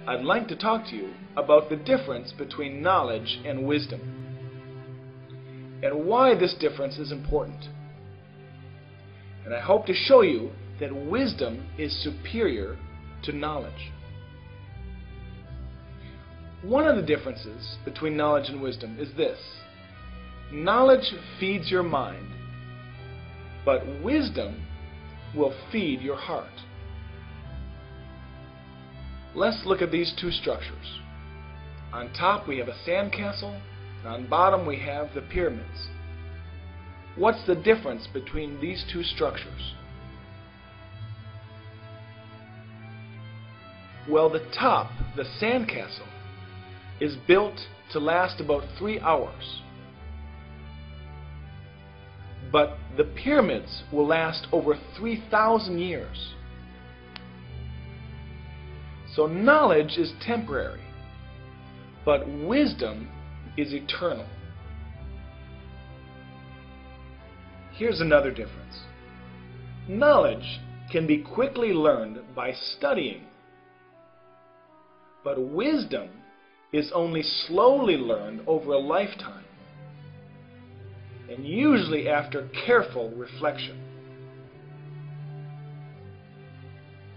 I'd like to talk to you about the difference between knowledge and wisdom, and why this difference is important. And I hope to show you that wisdom is superior to knowledge. One of the differences between knowledge and wisdom is this: knowledge feeds your mind, but wisdom will feed your heart. Let's look at these two structures. On top we have a sandcastle, and on bottom we have the pyramids. What's the difference between these two structures? Well, the top, the sandcastle, is built to last about 3 hours. But the pyramids will last over 3,000 years. So knowledge is temporary, but wisdom is eternal. Here's another difference. Knowledge can be quickly learned by studying, but wisdom is only slowly learned over a lifetime, and usually after careful reflection.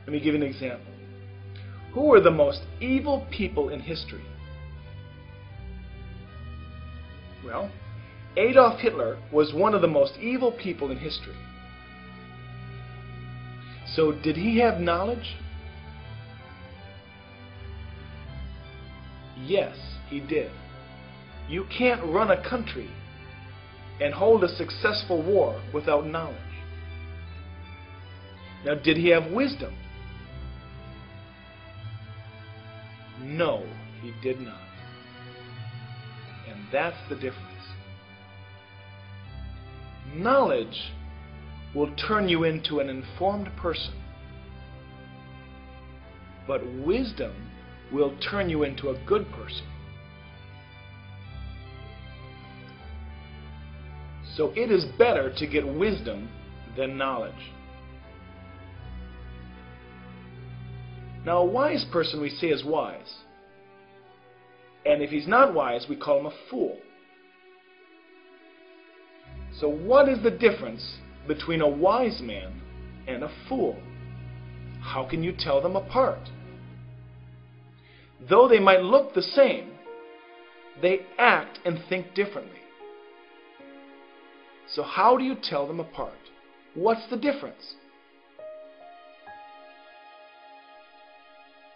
Let me give you an example. Who were the most evil people in history? Well, Adolf Hitler was one of the most evil people in history. So did he have knowledge? Yes, he did. You can't run a country and hold a successful war without knowledge. Now, did he have wisdom? No, he did not. And that's the difference. Knowledge will turn you into an informed person, but wisdom will turn you into a good person. So it is better to get wisdom than knowledge. Now, a wise person we say is wise, and if he's not wise, we call him a fool. So what is the difference between a wise man and a fool? How can you tell them apart? Though they might look the same, they act and think differently. So how do you tell them apart? What's the difference?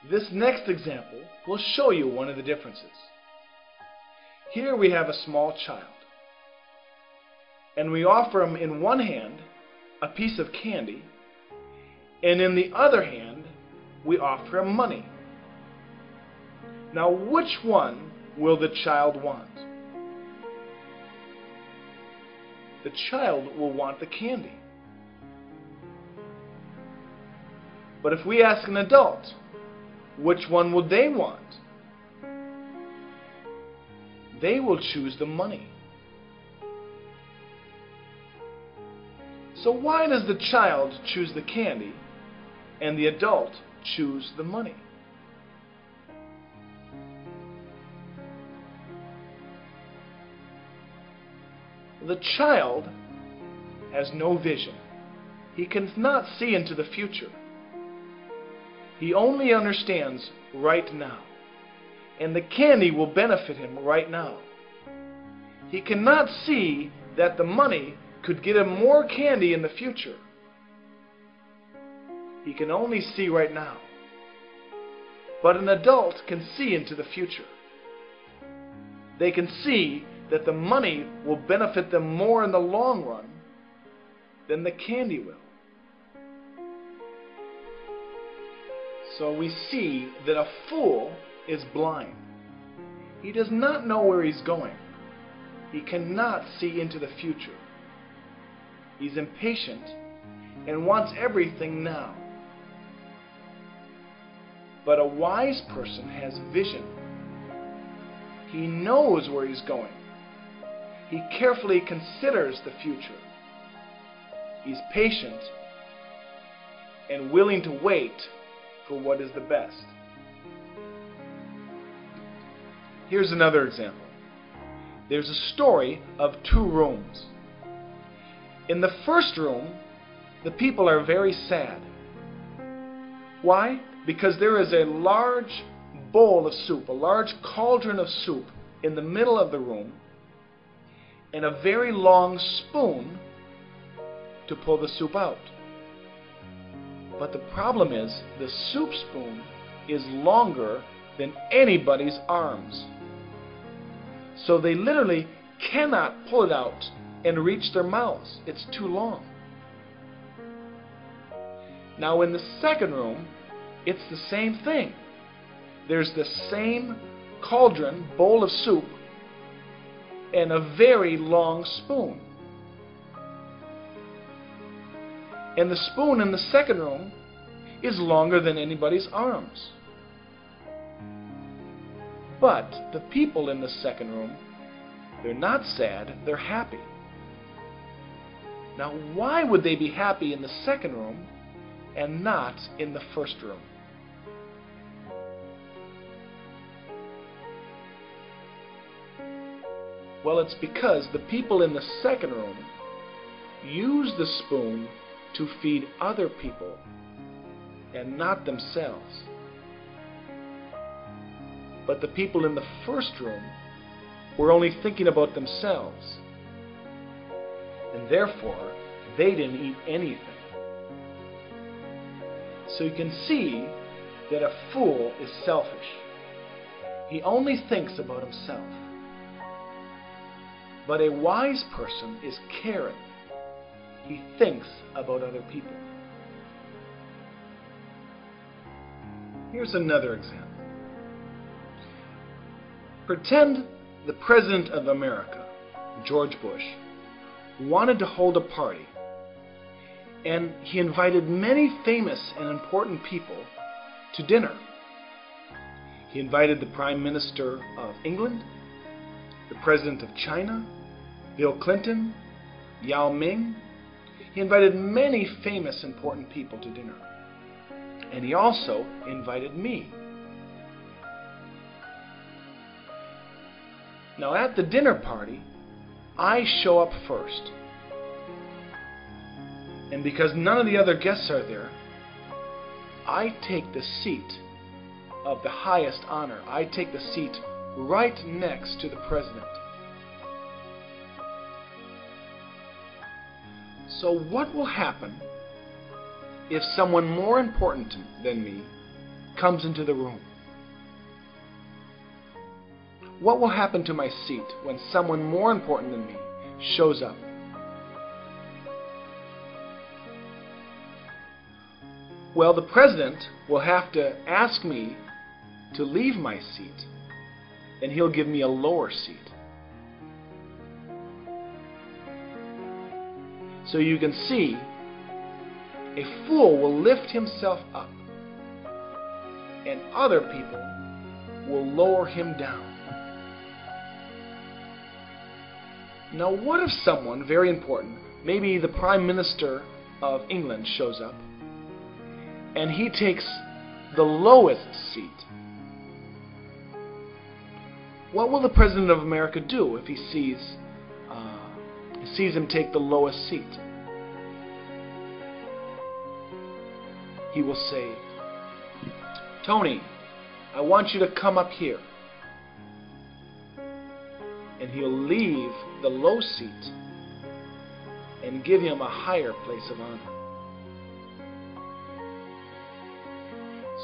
This next example will show you one of the differences. Here we have a small child, and we offer him in one hand a piece of candy, and in the other hand we offer him money. Now, which one will the child want? The child will want the candy. But if we ask an adult, which one would they want? They will choose the money. So why does the child choose the candy and the adult choose the money? The child has no vision. He cannot see into the future. He only understands right now, and the candy will benefit him right now. He cannot see that the money could get him more candy in the future. He can only see right now. But an adult can see into the future. They can see that the money will benefit them more in the long run than the candy will. So we see that a fool is blind. He does not know where he's going. He cannot see into the future. He's impatient and wants everything now. But a wise person has vision. He knows where he's going. He carefully considers the future. He's patient and willing to wait for what is the best. Here's another example. There's a story of two rooms. In the first room, the people are very sad. Why? Because there is a large bowl of soup, a large cauldron of soup in the middle of the room, and a very long spoon to pull the soup out. But the problem is, the soup spoon is longer than anybody's arms. So they literally cannot pull it out and reach their mouths. It's too long. Now in the second room, it's the same thing. There's the same cauldron, bowl of soup, and a very long spoon. And the spoon in the second room is longer than anybody's arms. But the people in the second room, they're not sad, they're happy. Now, why would they be happy in the second room and not in the first room? Well, it's because the people in the second room use the spoon to feed other people and not themselves. But the people in the first room were only thinking about themselves, and therefore they didn't eat anything. So you can see that a fool is selfish. He only thinks about himself. But a wise person is caring. He thinks about other people. Here's another example. Pretend the President of America, George Bush, wanted to hold a party, and he invited many famous and important people to dinner. He invited the Prime Minister of England, the President of China, Bill Clinton, Yao Ming. He invited many famous, important people to dinner. And he also invited me. Now at the dinner party, I show up first. And because none of the other guests are there, I take the seat of the highest honor. I take the seat right next to the president. So what will happen if someone more important than me comes into the room? What will happen to my seat when someone more important than me shows up? Well, the president will have to ask me to leave my seat, and he'll give me a lower seat. So you can see, a fool will lift himself up, and other people will lower him down. Now, what if someone very important, maybe the Prime Minister of England, shows up, and he takes the lowest seat? What will the President of America do if he sees him take the lowest seat? He will say, "Tony, I want you to come up here." And he'll leave the low seat and give him a higher place of honor.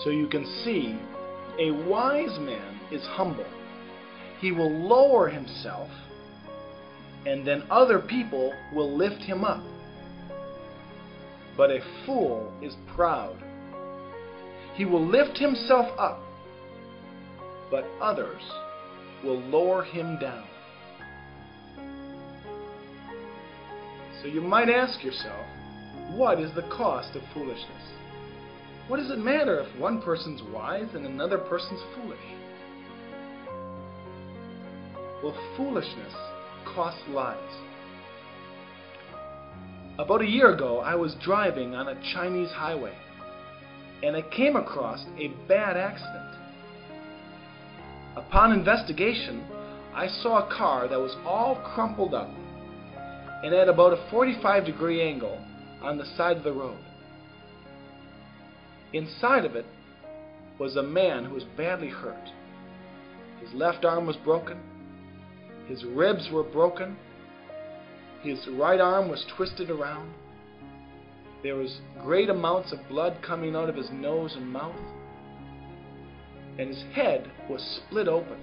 So you can see, a wise man is humble. He will lower himself, and then other people will lift him up. But a fool is proud. He will lift himself up, but others will lower him down. So you might ask yourself, what is the cost of foolishness? What does it matter if one person's wise and another person's foolish? Well, foolishness costs lives. About a year ago, I was driving on a Chinese highway, and I came across a bad accident. Upon investigation, I saw a car that was all crumpled up and at about a 45-degree angle on the side of the road. Inside of it was a man who was badly hurt. His left arm was broken, his ribs were broken, his right arm was twisted around, there was great amounts of blood coming out of his nose and mouth, and his head was split open.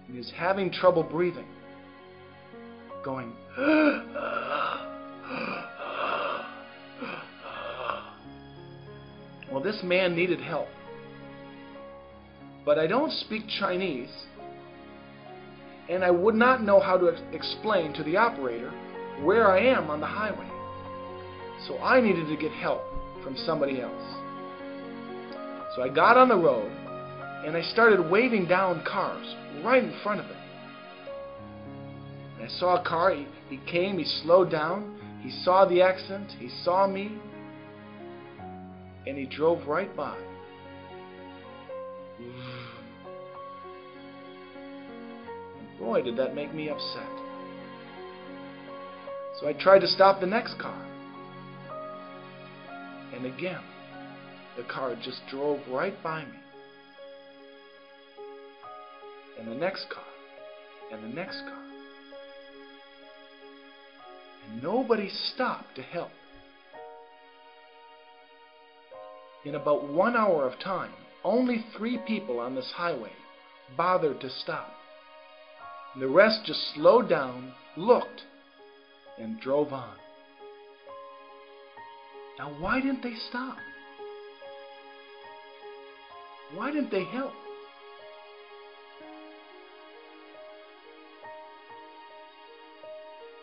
And he was having trouble breathing, going, well, this man needed help. But I don't speak Chinese, and I would not know how to explain to the operator where I am on the highway. So I needed to get help from somebody else. So I got on the road, and I started waving down cars right in front of it. And I saw a car, he came, he slowed down, he saw the accident, he saw me, and he drove right by. And boy, did that make me upset. So I tried to stop the next car. And again, the car just drove right by me. And the next car, and the next car. And nobody stopped to help. In about 1 hour of time, only 3 people on this highway bothered to stop. And the rest just slowed down, looked, and drove on. Now, why didn't they stop? Why didn't they help?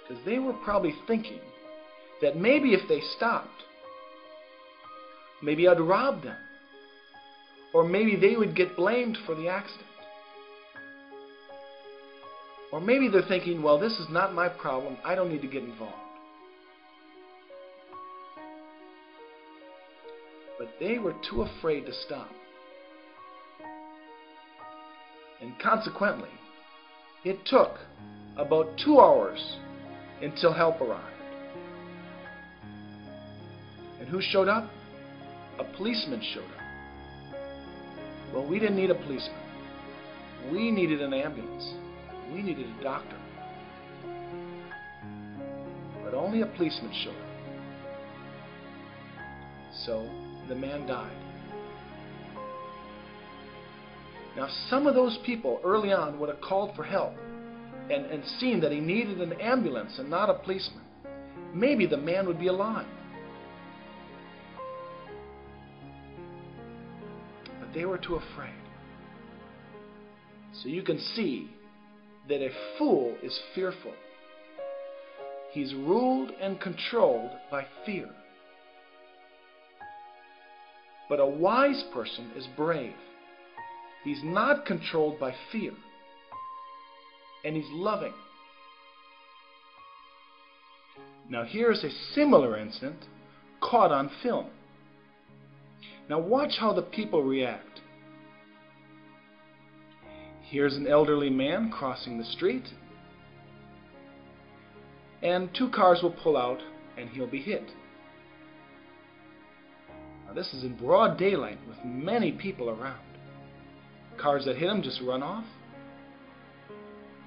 Because they were probably thinking that maybe if they stopped, maybe I'd rob them. Or maybe they would get blamed for the accident. Or maybe they're thinking, well, this is not my problem, I don't need to get involved. But they were too afraid to stop. And consequently, it took about 2 hours until help arrived. And who showed up? A policeman showed up. Well, we didn't need a policeman. We needed an ambulance. We needed a doctor. But only a policeman showed up. So the man died. Now, some of those people early on would have called for help and seen that he needed an ambulance and not a policeman. Maybe the man would be alive. But they were too afraid. So you can see that a fool is fearful. He's ruled and controlled by fear. But a wise person is brave. He's not controlled by fear. And he's loving. Now here's a similar incident caught on film. Now watch how the people react. Here's an elderly man crossing the street, and 2 cars will pull out and he'll be hit. Now this is in broad daylight with many people around. Cars that hit him just run off.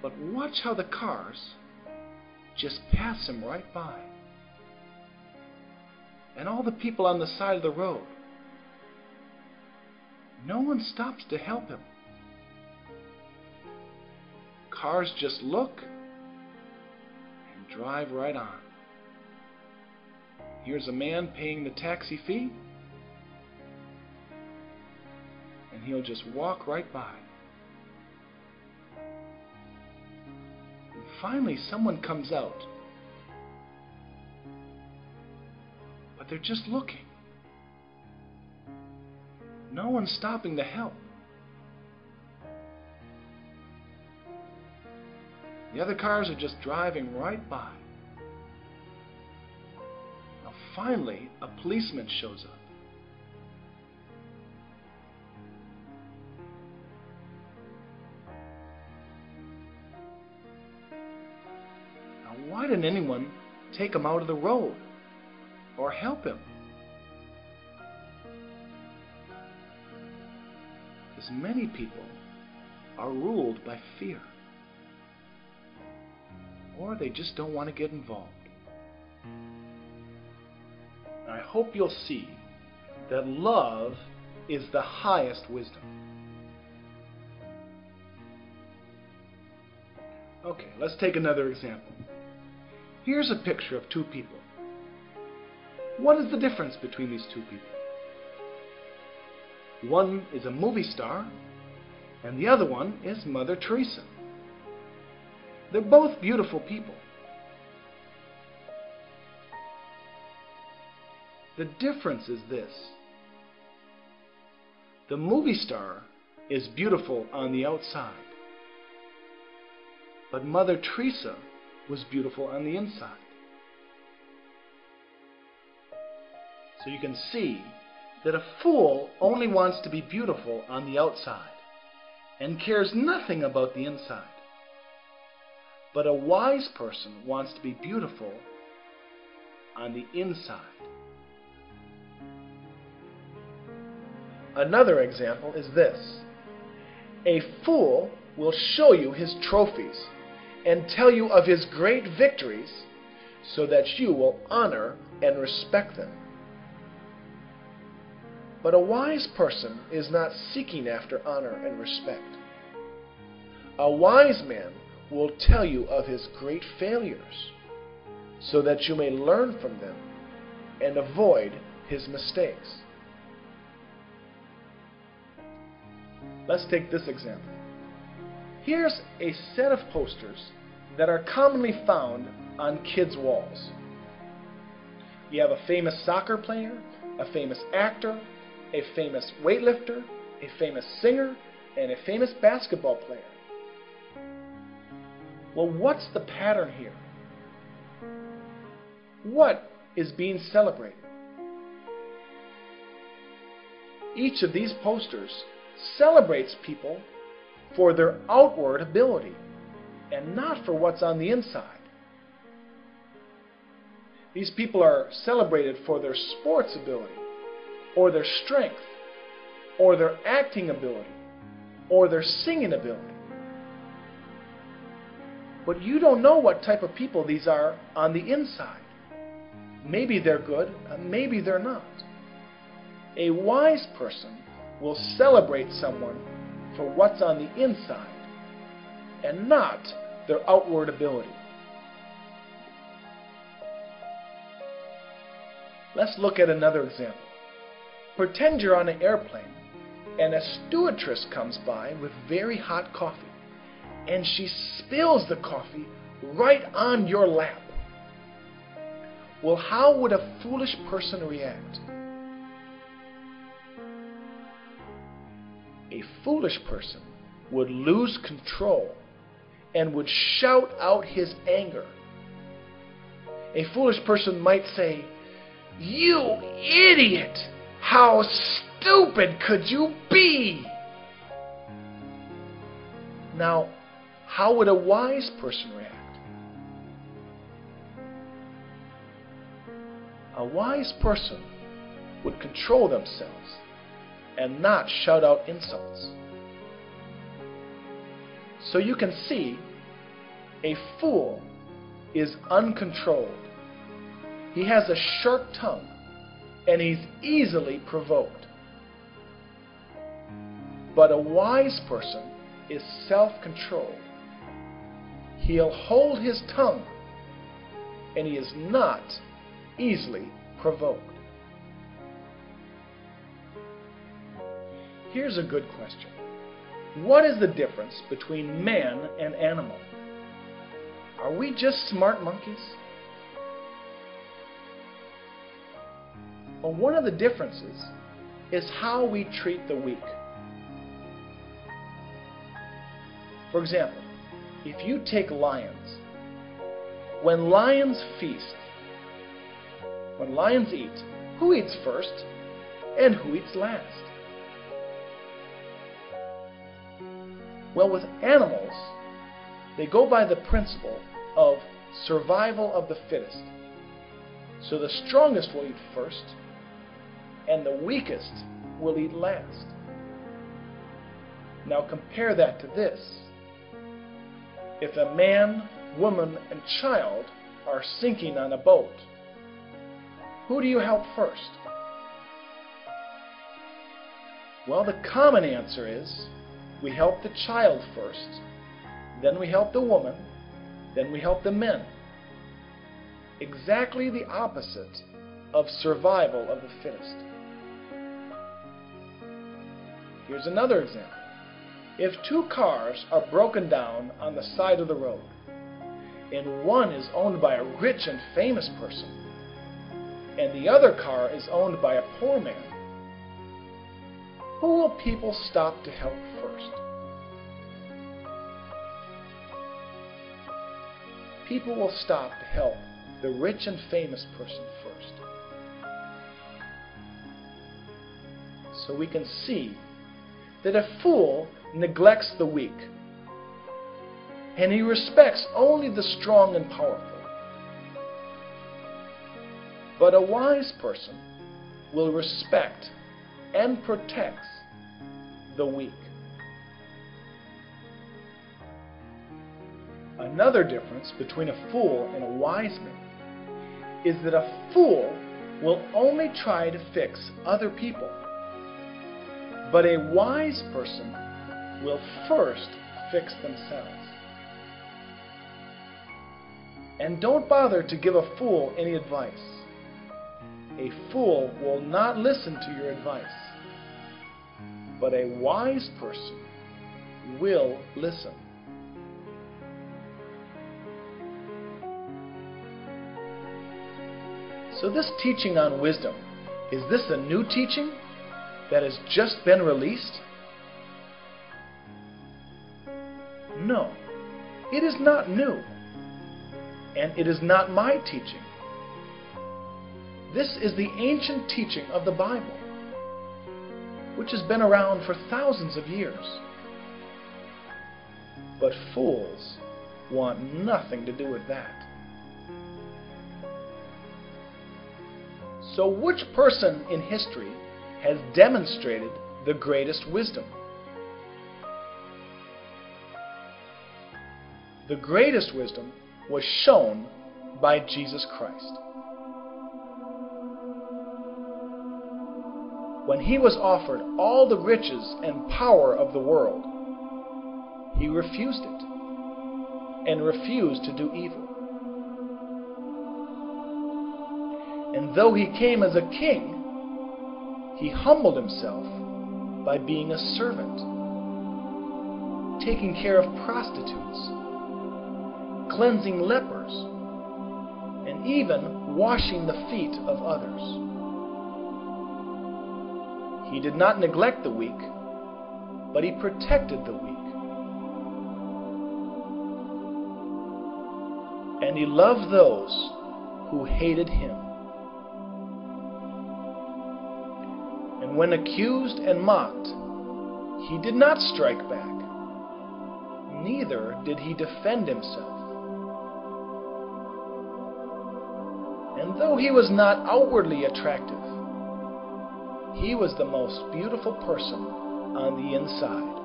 But watch how the cars just pass him right by. And all the people on the side of the road, no one stops to help him. Cars just look and drive right on. Here's a man paying the taxi fee, and he'll just walk right by. And finally, someone comes out, but they're just looking. No one's stopping to help. The other cars are just driving right by. Now finally, a policeman shows up. didn't anyone take him out of the road or help him? Because many people are ruled by fear, or they just don't want to get involved. I hope you'll see that love is the highest wisdom. Okay, let's take another example. Here's a picture of two people. What is the difference between these two people? One is a movie star, and the other one is Mother Teresa. They're both beautiful people. The difference is this. The movie star is beautiful on the outside, but Mother Teresa was beautiful on the inside. So you can see that a fool only wants to be beautiful on the outside and cares nothing about the inside. But a wise person wants to be beautiful on the inside. Another example is this. A fool will show you his trophies and tell you of his great victories so that you will honor and respect them. But a wise person is not seeking after honor and respect. A wise man will tell you of his great failures so that you may learn from them and avoid his mistakes. Let's take this example. Here's a set of posters that are commonly found on kids' walls. You have a famous soccer player, a famous actor, a famous weightlifter, a famous singer, and a famous basketball player. Well, what's the pattern here? What is being celebrated? Each of these posters celebrates people for their outward ability and not for what's on the inside. These people are celebrated for their sports ability, or their strength, or their acting ability, or their singing ability. But you don't know what type of people these are on the inside. Maybe they're good, maybe they're not. A wise person will celebrate someone for what's on the inside and not their outward ability. Let's look at another example. Pretend you're on an airplane and a stewardess comes by with very hot coffee, and she spills the coffee right on your lap. Well, how would a foolish person react? A foolish person would lose control and would shout out his anger. A foolish person might say, "You idiot! How stupid could you be?" Now, how would a wise person react? A wise person would control themselves and not shout out insults. So you can see, a fool is uncontrolled. He has a sharp tongue, and he's easily provoked. But a wise person is self-controlled. He'll hold his tongue, and he is not easily provoked. Here's a good question. What is the difference between man and animal? Are we just smart monkeys? Well, one of the differences is how we treat the weak. For example, if you take lions, when lions feast, when lions eat, who eats first and who eats last? Well, with animals, they go by the principle of survival of the fittest. So the strongest will eat first, and the weakest will eat last. Now compare that to this. If a man, woman, and child are sinking on a boat, who do you help first? Well, the common answer is we help the child first, then we help the woman, then we help the men. Exactly the opposite of survival of the fittest. Here's another example. If two cars are broken down on the side of the road, and one is owned by a rich and famous person, and the other car is owned by a poor man, who will people stop to help first? People will stop to help the rich and famous person first. So we can see that a fool neglects the weak, and he respects only the strong and powerful. But a wise person will respect and protects the weak. Another difference between a fool and a wise man is that a fool will only try to fix other people, but a wise person will first fix themselves. And don't bother to give a fool any advice. A fool will not listen to your advice, but a wise person will listen. So this teaching on wisdom, is this a new teaching that has just been released? No, it is not new, and it is not my teaching. This is the ancient teaching of the Bible, which has been around for thousands of years. But fools want nothing to do with that. So which person in history has demonstrated the greatest wisdom? The greatest wisdom was shown by Jesus Christ. When he was offered all the riches and power of the world, he refused it and refused to do evil. And though he came as a king, he humbled himself by being a servant, taking care of prostitutes, cleansing lepers, and even washing the feet of others. He did not neglect the weak, but he protected the weak. And he loved those who hated him. And when accused and mocked, he did not strike back. Neither did he defend himself. And though he was not outwardly attractive, he was the most beautiful person on the inside.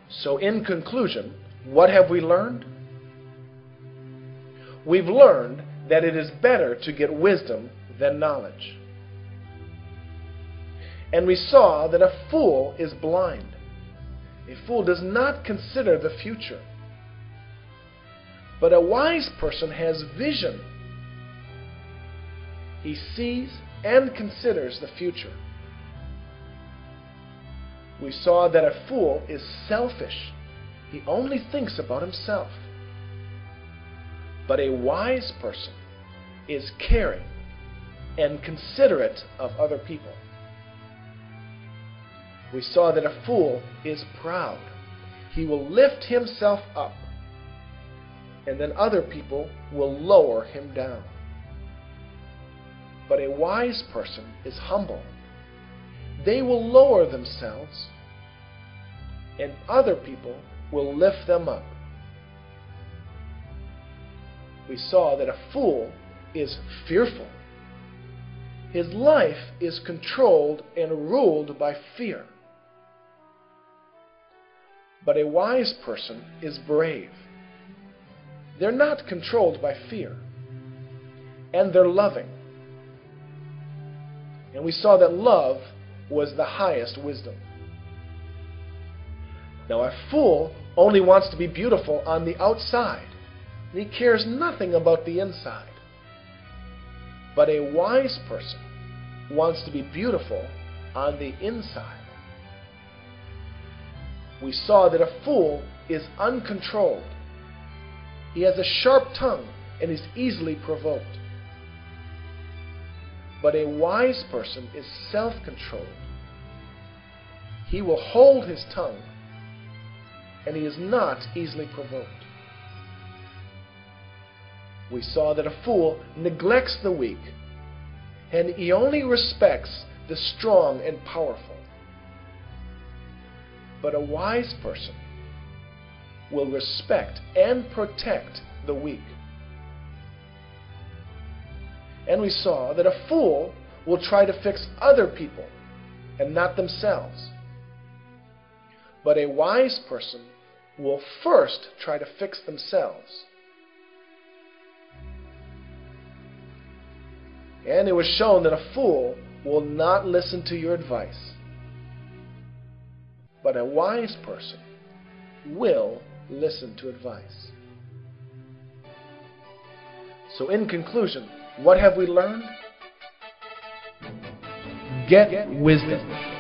So in conclusion, what have we learned? We've learned that it is better to get wisdom than knowledge. And we saw that a fool is blind. A fool does not consider the future. But a wise person has vision. He sees and considers the future. We saw that a fool is selfish. He only thinks about himself. But a wise person is caring and considerate of other people. We saw that a fool is proud. He will lift himself up, and then other people will lower him down. But a wise person is humble. They will lower themselves, and other people will lift them up. we saw that a fool is fearful. His life is controlled and ruled by fear. But a wise person is brave. They're not controlled by fear. And they're loving. And we saw that love was the highest wisdom. Now, a fool only wants to be beautiful on the outside, and he cares nothing about the inside. But a wise person wants to be beautiful on the inside. We saw that a fool is uncontrolled. He has a sharp tongue and is easily provoked. But a wise person is self-controlled. He will hold his tongue, and he is not easily provoked. We saw that a fool neglects the weak, and he only respects the strong and powerful. But a wise person will respect and protect the weak. And we saw that a fool will try to fix other people and not themselves. But a wise person will first try to fix themselves. And it was shown that a fool will not listen to your advice. But a wise person will listen to advice. So in conclusion, what have we learned? Get wisdom.